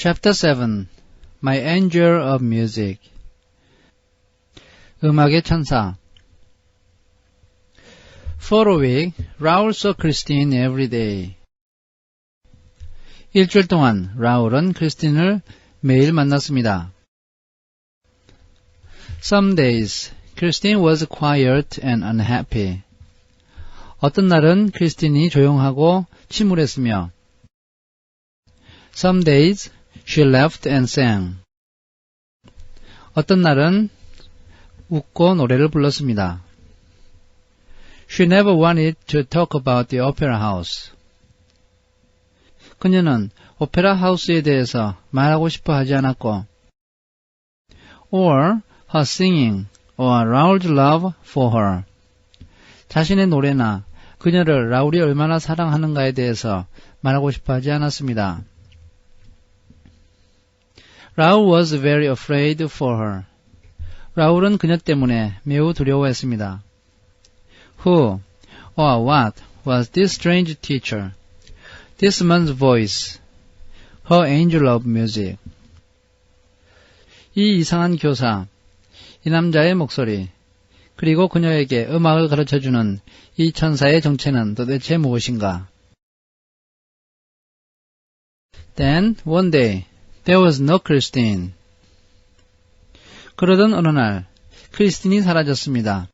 Chapter 7 My Angel of Music 음악의 천사 For a week, Raoul saw Christine every day. 일주일 동안 라울은 크리스틴을 매일 만났습니다. Some days, Christine was quiet and unhappy. 어떤 날은 크리스틴이 조용하고 침울했으며 Some days, she laughed and sang. 어떤 날은 웃고 노래를 불렀습니다. She never wanted to talk about the opera house. 그녀는 오페라 하우스에 대해서 말하고 싶어 하지 않았고 or her singing or Raoul's love for her. 자신의 노래나 그녀를 라울이 얼마나 사랑하는가에 대해서 말하고 싶어 하지 않았습니다. Raoul was very afraid for her. 라울은 그녀 때문에 매우 두려워했습니다. Who or what was this strange teacher? This man's voice, her angel of music. 이 이상한 교사, 이 남자의 목소리, 그리고 그녀에게 음악을 가르쳐주는 이 천사의 정체는 도대체 무엇인가? Then, one day, there was no Christine. 그러던 어느 날, 크리스틴이 사라졌습니다.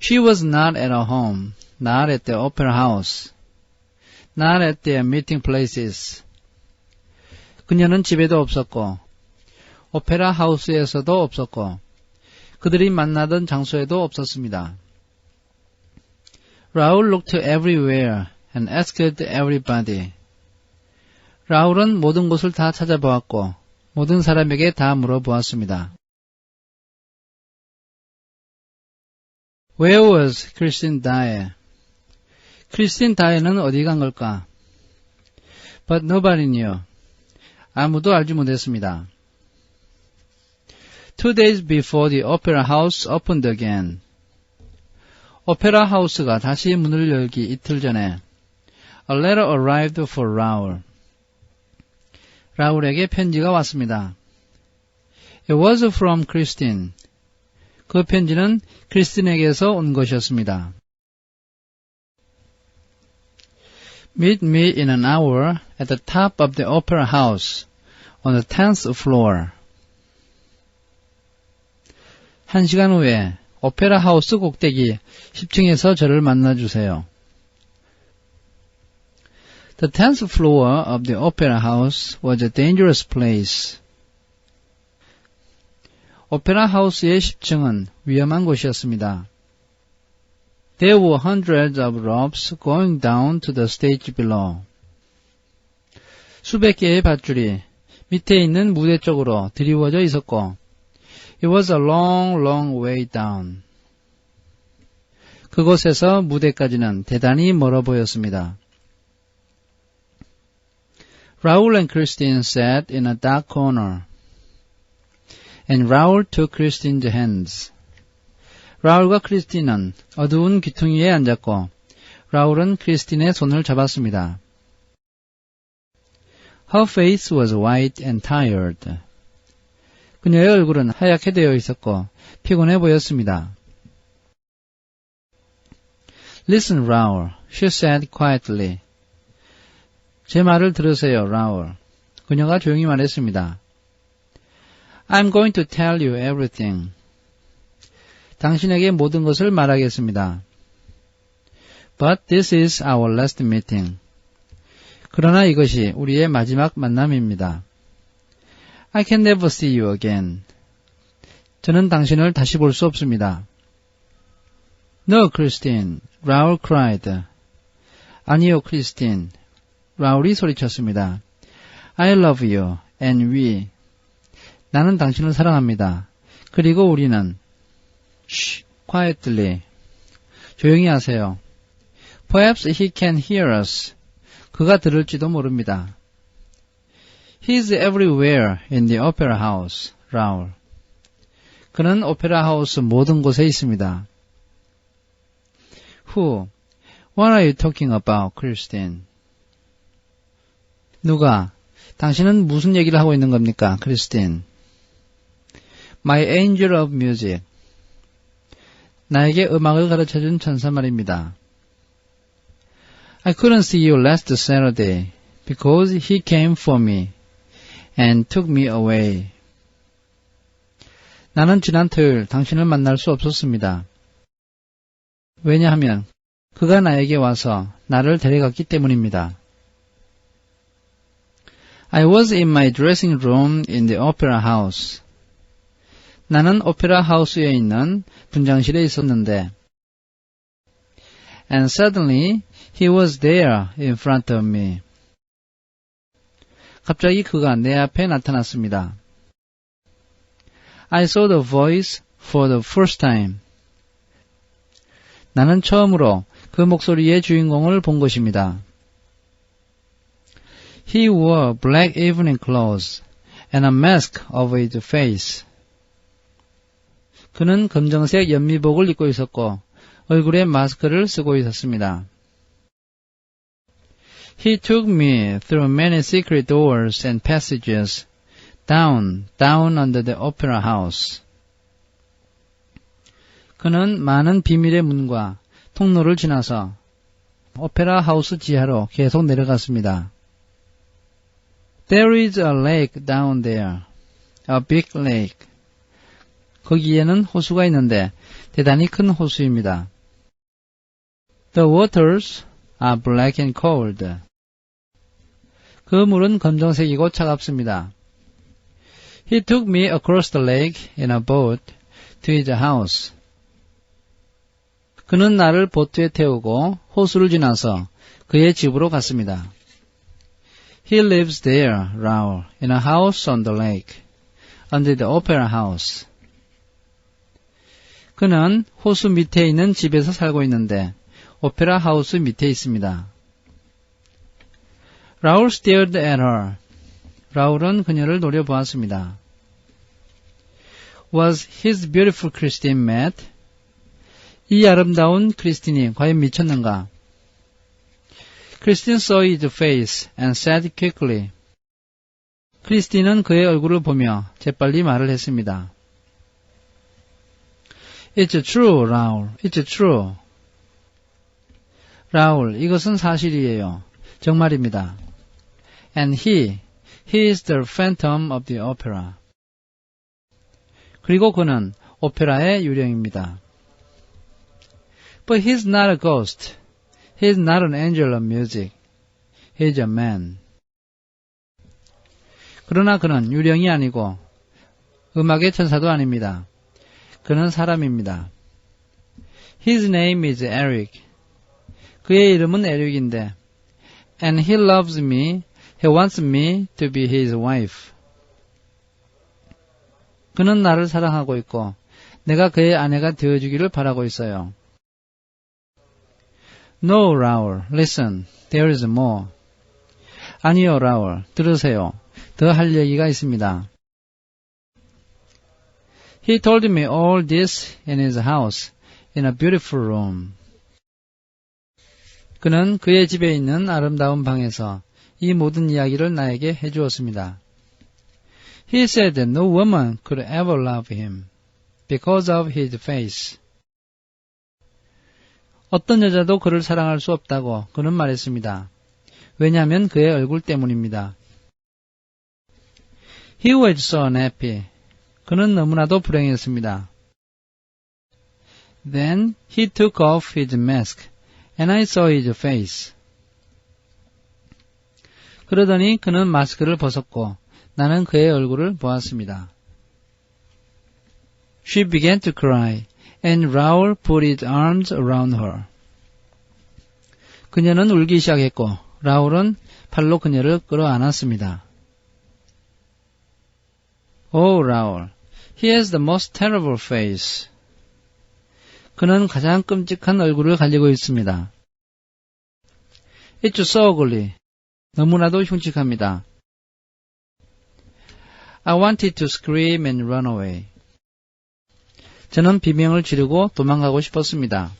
She was not at her home, not at the opera house, not at their meeting places. 그녀는 집에도 없었고, 오페라 하우스에서도 없었고, 그들이 만나던 장소에도 없었습니다. Raoul looked everywhere and asked everybody. 라울은 모든 곳을 다 찾아보았고 모든 사람에게 다 물어보았습니다. Where was Christine Daae? 크리스틴 다에는 어디 간 걸까? But nobody knew. 아무도 알지 못했습니다. 2 days before the opera house opened again. 오페라 하우스가 다시 문을 열기 이틀 전에 A letter arrived for Raoul. 라울에게 편지가 왔습니다. It was from Christine. 그 편지는 크리스틴에게서 온 것이었습니다. Meet me in an hour at the top of the opera house on the 10th floor. 1시간 후에 오페라 하우스 꼭대기 10층에서 저를 만나주세요. The 10th floor of the opera house was a dangerous place. 오페라 하우스의 10층은 위험한 곳이었습니다. There were hundreds of ropes going down to the stage below. 수백 개의 밧줄이 밑에 있는 무대 쪽으로 드리워져 있었고 It was a long, long way down. 그곳에서 무대까지는 대단히 멀어 보였습니다. Raoul and Christine sat in a dark corner, and Raoul took Christine's hands. 라울과 크리스틴은 어두운 귀퉁이에 앉았고, 라울은 크리스틴의 손을 잡았습니다. Her face was white and tired. 그녀의 얼굴은 하얗게 되어 있었고, 피곤해 보였습니다. Listen, Raoul, she said quietly. 제 말을 들으세요, 라울. 그녀가 조용히 말했습니다. I'm going to tell you everything. 당신에게 모든 것을 말하겠습니다. But this is our last meeting. 그러나 이것이 우리의 마지막 만남입니다. I can never see you again. 저는 당신을 다시 볼 수 없습니다. No, Christine. Raoul cried. 아니요, 크리스틴. 라울이 소리쳤습니다. I love you and we. 나는 당신을 사랑합니다. 그리고 우리는 Shh, quietly. 조용히 하세요. Perhaps he can hear us. 그가 들을지도 모릅니다. He's everywhere in the opera house, Raoul. 그는 오페라 하우스 모든 곳에 있습니다. Who? What are you talking about, Christine? 누가? 당신은 무슨 얘기를 하고 있는 겁니까, 크리스틴? My angel of music. 나에게 음악을 가르쳐준 천사 말입니다. I couldn't see you last Saturday because he came for me and took me away. 나는 지난 토요일 당신을 만날 수 없었습니다. 왜냐하면 그가 나에게 와서 나를 데려갔기 때문입니다. I was in my dressing room in the opera house. 나는 오페라 하우스에 있는 분장실에 있었는데 And suddenly he was there in front of me. 갑자기 그가 내 앞에 나타났습니다. I saw the voice for the first time. 나는 처음으로 그 목소리의 주인공을 본 것입니다. He wore black evening clothes and a mask over his face. 그는 검정색 연미복을 입고 있었고 얼굴에 마스크를 쓰고 있었습니다. He took me through many secret doors and passages, down under the opera house. 그는 많은 비밀의 문과 통로를 지나서 오페라 하우스 지하로 계속 내려갔습니다. There is a lake down there, a big lake. 거기에는 호수가 있는데 대단히 큰 호수입니다. The waters are black and cold. 그 물은 검정색이고 차갑습니다. He took me across the lake in a boat to his house. 그는 나를 보트에 태우고 호수를 지나서 그의 집으로 갔습니다. He lives there, Raoul, in a house on the lake, under the opera house. 그는 호수 밑에 있는 집에서 살고 있는데 오페라 하우스 밑에 있습니다. Raoul stared at her. 라울은 그녀를 노려보았습니다. Was his beautiful Christine mad? 이 아름다운 크리스틴이 과연 미쳤는가? Christine saw his face and said quickly. 크리스틴은 그의 얼굴을 보며 재빨리 말을 했습니다. It's true, Raoul. It's true. 라울, 이것은 사실이에요. 정말입니다. And he is the phantom of the opera. 그리고 그는 오페라의 유령입니다. But he's not a ghost. He's not an angel of music. He's a man. 그러나 그는 유령이 아니고 음악의 천사도 아닙니다. 그는 사람입니다. His name is Eric. 그의 이름은 에릭인데 And he loves me. He wants me to be his wife. 그는 나를 사랑하고 있고 내가 그의 아내가 되어주기를 바라고 있어요. No, Raoul. Listen. There is more. 아니요, Raoul. 들으세요. 더 할 얘기가 있습니다. He told me all this in his house, in a beautiful room. 그는 그의 집에 있는 아름다운 방에서 이 모든 이야기를 나에게 해주었습니다. He said that no woman could ever love him because of his face. 어떤 여자도 그를 사랑할 수 없다고 그는 말했습니다. 왜냐하면 그의 얼굴 때문입니다. He was so unhappy. 그는 너무나도 불행했습니다. Then he took off his mask and I saw his face. 그러더니 그는 마스크를 벗었고 나는 그의 얼굴을 보았습니다. She began to cry and Raoul put his arms around her. 그녀는 울기 시작했고 라울은 팔로 그녀를 끌어안았습니다. Oh, Raoul, he has the most terrible face. 그는 가장 끔찍한 얼굴을 가지고 있습니다. It's so ugly. 너무나도 흉측합니다. I wanted to scream and run away. 저는 비명을 지르고 도망가고 싶었습니다.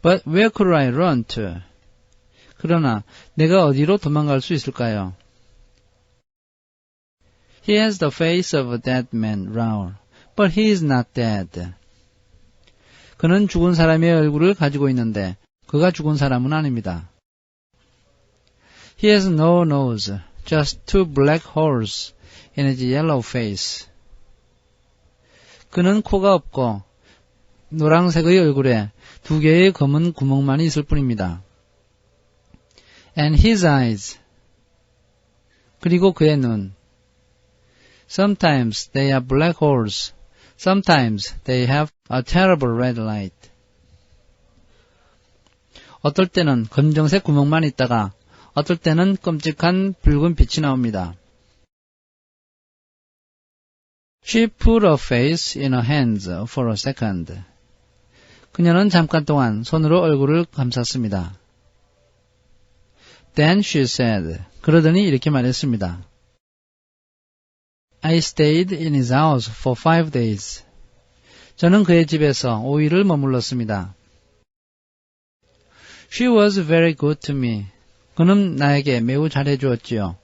But where could I run to? 그러나 내가 어디로 도망갈 수 있을까요? He has the face of a dead man, Raoul, but he is not dead. 그는 죽은 사람의 얼굴을 가지고 있는데 그가 죽은 사람은 아닙니다. He has no nose, just two black holes in his yellow face. 그는 코가 없고 노란색의 얼굴에 두 개의 검은 구멍만 있을 뿐입니다. And his eyes. 그리고 그의 눈. Sometimes they are black holes. Sometimes they have a terrible red light. 어떨 때는 검정색 구멍만 있다가 어떨 때는 끔찍한 붉은 빛이 나옵니다. She put her face in her hands for a second. 그녀는 잠깐 동안 손으로 얼굴을 감쌌습니다. Then she said, 그러더니 이렇게 말했습니다. I stayed in his house for 5 days. 저는 그의 집에서 5일을 머물렀습니다. She was very good to me. 그는 나에게 매우 잘해 주었지요.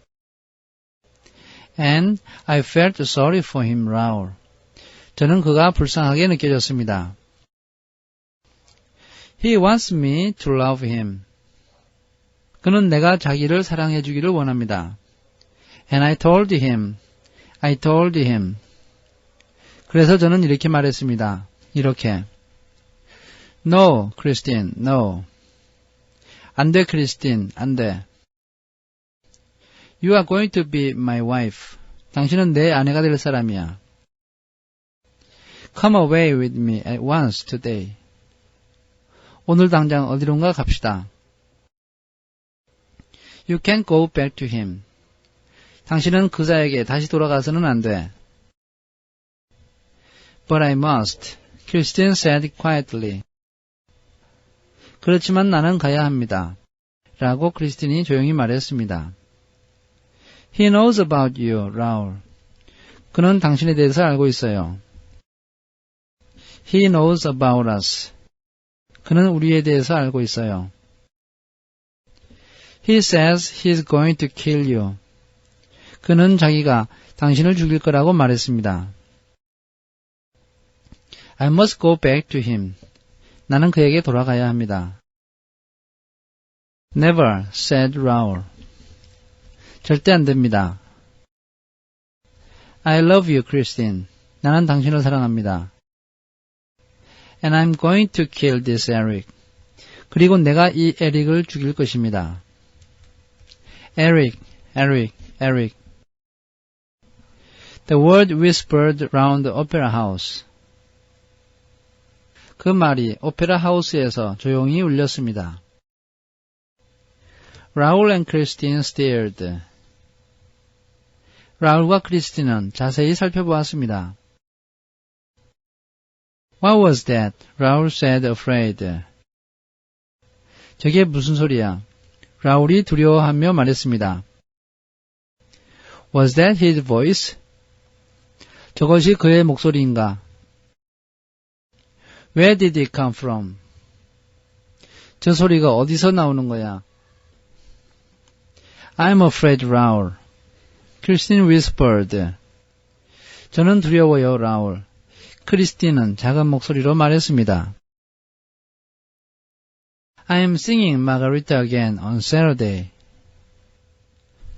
And I felt sorry for him, Raoul. 저는 그가 불쌍하게 느껴졌습니다. He wants me to love him. 그는 내가 자기를 사랑해 주기를 원합니다. And I told him. 그래서 저는 이렇게 말했습니다. 이렇게. No, Christine, no. 안 돼, 크리스틴, 안 돼. You are going to be my wife. 당신은 내 아내가 될 사람이야. Come away with me at once today. 오늘 당장 어디론가 갑시다. You can't go back to him. 당신은 그자에게 다시 돌아가서는 안 돼. But I must, Christine said quietly. 그렇지만 나는 가야 합니다. 라고 크리스틴이 조용히 말했습니다. He knows about you, Raoul. 그는 당신에 대해서 알고 있어요. He knows about us. 그는 우리에 대해서 알고 있어요. He says he's going to kill you. 그는 자기가 당신을 죽일 거라고 말했습니다. I must go back to him. 나는 그에게 돌아가야 합니다. Never, said Raoul. 절대 안 됩니다. I love you, Christine. 나는 당신을 사랑합니다. And I'm going to kill this Eric. 그리고 내가 이 에릭을 죽일 것입니다. Eric, Eric, Eric. The word whispered round the opera house. 그 말이 오페라 하우스에서 조용히 울렸습니다. Raoul and Christine stared. 라울과 크리스틴은 자세히 살펴보았습니다. What was that? Raoul said, afraid. 저게 무슨 소리야? 라울이 두려워하며 말했습니다. Was that his voice? 저것이 그의 목소리인가? Where did it come from? 저 소리가 어디서 나오는 거야? I'm afraid, Raoul. Christine whispered. 저는 두려워요, 라울. 크리스틴은 작은 목소리로 말했습니다. I am singing Margarita again on Saturday.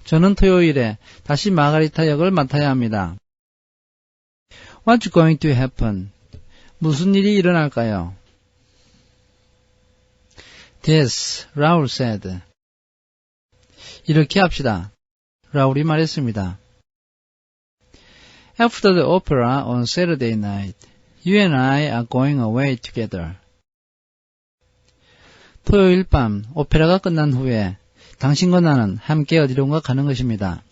저는 토요일에 다시 마가리타 역을 맡아야 합니다. What's going to happen? 무슨 일이 일어날까요? This, Raoul said. 이렇게 합시다. 라울이 말했습니다. After the opera on Saturday night, you and I are going away together. 토요일 밤 오페라가 끝난 후에 당신과 나는 함께 어디론가 가는 것입니다.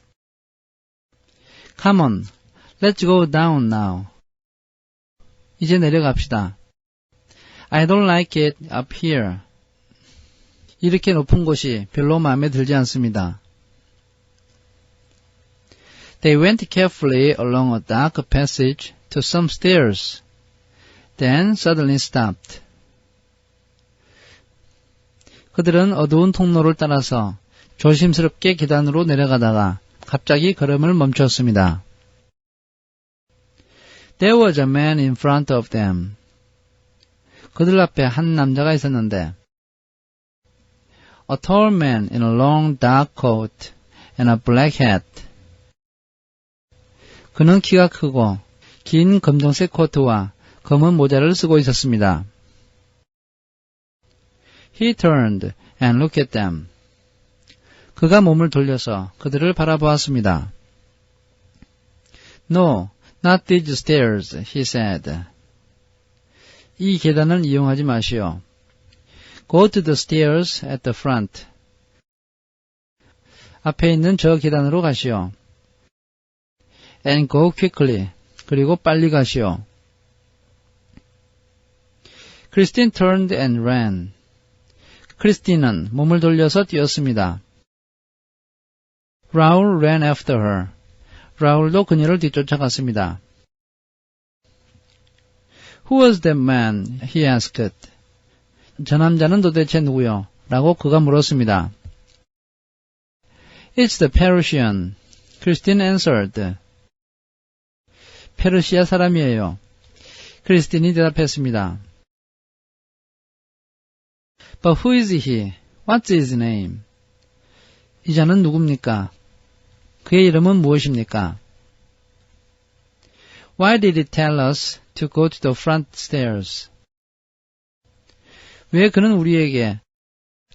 Come on, let's go down now. 이제 내려갑시다. I don't like it up here. 이렇게 높은 곳이 별로 마음에 들지 않습니다. They went carefully along a dark passage to some stairs, then suddenly stopped. 그들은 어두운 통로를 따라서 조심스럽게 계단으로 내려가다가 갑자기 걸음을 멈췄습니다. There was a man in front of them. 그들 앞에 한 남자가 있었는데 A tall man in a long dark coat and a black hat. 그는 키가 크고 긴 검정색 코트와 검은 모자를 쓰고 있었습니다. He turned and looked at them. 그가 몸을 돌려서 그들을 바라보았습니다. No, not these stairs, he said. 이 계단을 이용하지 마시오. Go to the stairs at the front. 앞에 있는 저 계단으로 가시오. And go quickly. 그리고 빨리 가시오. Christine turned and ran. 크리스틴은 몸을 돌려서 뛰었습니다. Raoul ran after her. 라울도 그녀를 뒤쫓아갔습니다. Who was that man? He asked. 저 남자는 도대체 누구요? 라고 그가 물었습니다. It's the Persian. Christine answered. 페르시아 사람이에요. 크리스틴이 대답했습니다. But who is he? What's his name? 이 자는 누굽니까? 그의 이름은 무엇입니까? Why did he tell us to go to the front stairs? 왜 그는 우리에게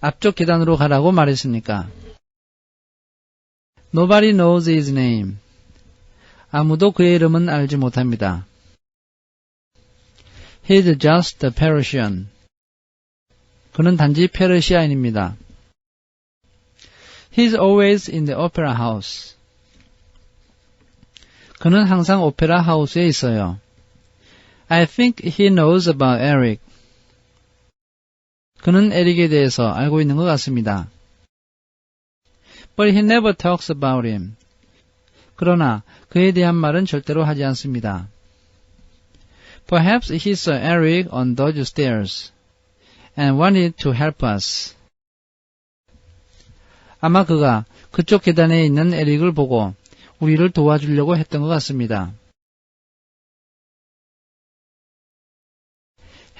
앞쪽 계단으로 가라고 말했습니까? Nobody knows his name. 아무도 그의 이름은 알지 못합니다. He's just a Persian. 그는 단지 페르시아인입니다. He's always in the opera house. 그는 항상 오페라 하우스에 있어요. I think he knows about Eric. 그는 에릭에 대해서 알고 있는 것 같습니다. But he never talks about him. 그러나 그에 대한 말은 절대로 하지 않습니다. Perhaps he saw Eric on those stairs and wanted to help us. 아마 그가 그쪽 계단에 있는 에릭을 보고 우리를 도와주려고 했던 것 같습니다.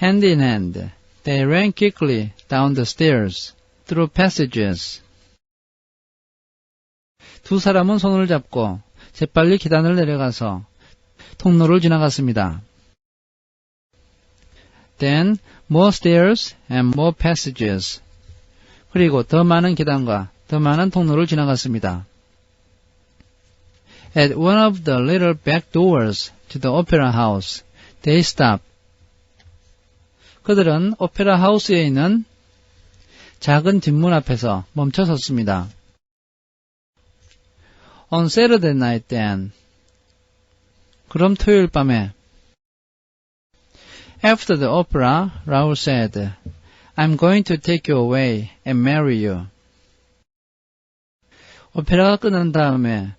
Hand in hand, they ran quickly down the stairs, through passages. 두 사람은 손을 잡고 재빨리 계단을 내려가서 통로를 지나갔습니다. Then more stairs and more passages. 그리고 더 많은 계단과 더 많은 통로를 지나갔습니다. At one of the little back doors to the opera house, they stopped. 그들은 오페라 하우스에 있는 작은 뒷문 앞에서 멈춰 섰습니다. On Saturday night then. 그럼 토요일 밤에. After the opera, Raoul said, I'm going to take you away and marry you. 오페라가 끝난 다음에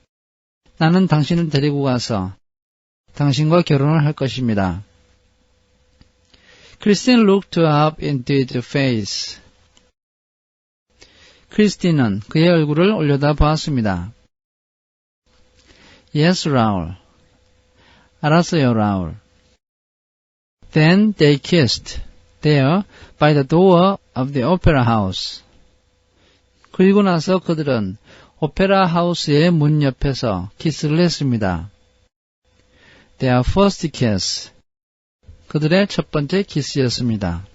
나는 당신을 데리고 가서 당신과 결혼을 할 것입니다. Christine looked up into his face. 크리스틴은 그의 얼굴을 올려다 보았습니다. Yes, Raoul. 알았어요, 라울. Then they kissed there by the door of the opera house. 그리고 나서 그들은 오페라 하우스의 문 옆에서 키스를 했습니다. Their first kiss. 그들의 첫 번째 키스였습니다.